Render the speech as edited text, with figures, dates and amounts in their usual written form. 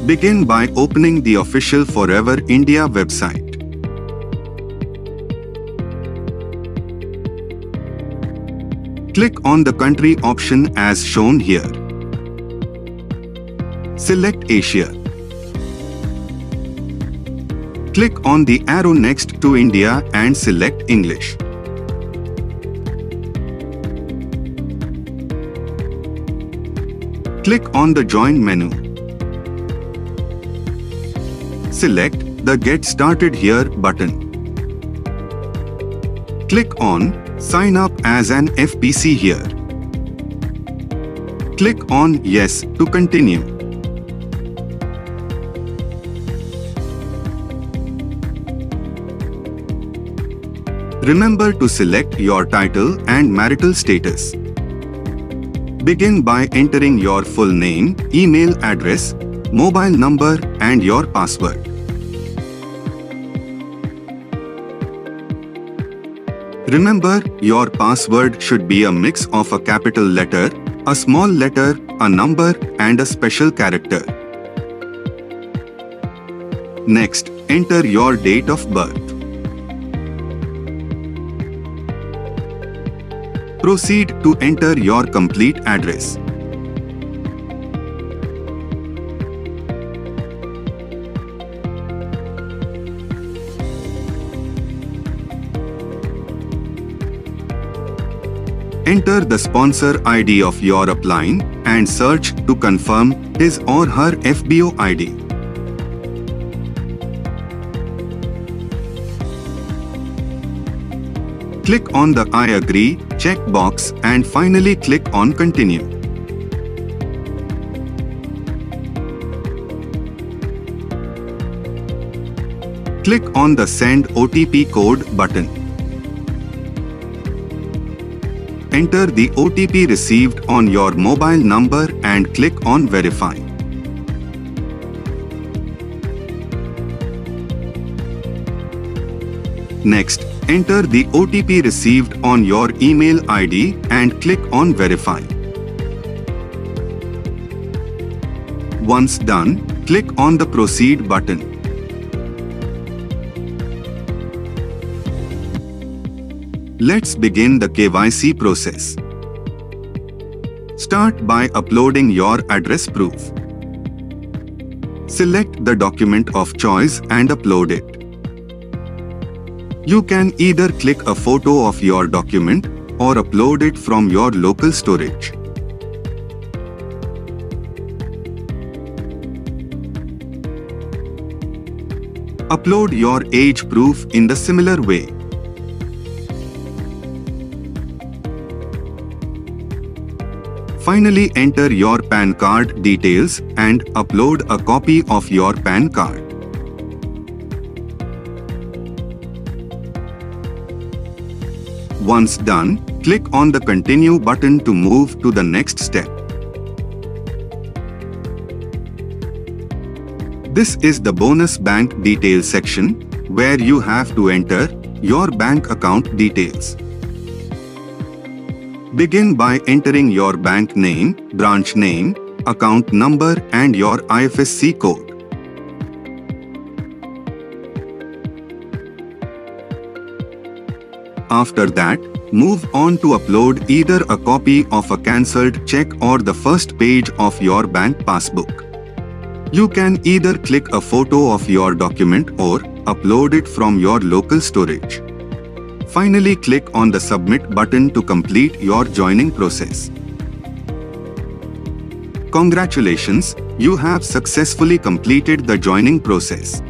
Begin by opening the official Forever India website. Click on the country option as shown here. Select Asia. Click on the arrow next to India and select English. Click on the Join menu. Select the Get Started Here button. Click on Sign up as an FPC here. Click on Yes to continue. Remember to select your title and marital status. Begin by entering your full name, email address, mobile number and your password. Remember, your password should be a mix of a capital letter, a small letter, a number and a special character. Next, enter your date of birth. Proceed to enter your complete address. Enter the sponsor ID of your applying and search to confirm his or her FBO ID. Click on the I agree checkbox and finally click on Continue. Click on the Send OTP code button. Enter the OTP received on your mobile number and click on Verify. Next, enter the OTP received on your email ID and click on Verify. Once done, click on the Proceed button. Let's begin the KYC process. Start by uploading your address proof. Select the document of choice and upload it. You can either click a photo of your document or upload it from your local storage. Upload your age proof in the similar way. Finally, enter your PAN card details and upload a copy of your PAN card. Once done, click on the Continue button to move to the next step. This is the bonus bank details section, where you have to enter your bank account details. Begin by entering your bank name, branch name, account number and your IFSC code. After that, move on to upload either a copy of a cancelled check or the first page of your bank passbook. You can either click a photo of your document or upload it from your local storage. Finally, click on the Submit button to complete your joining process. Congratulations, you have successfully completed the joining process.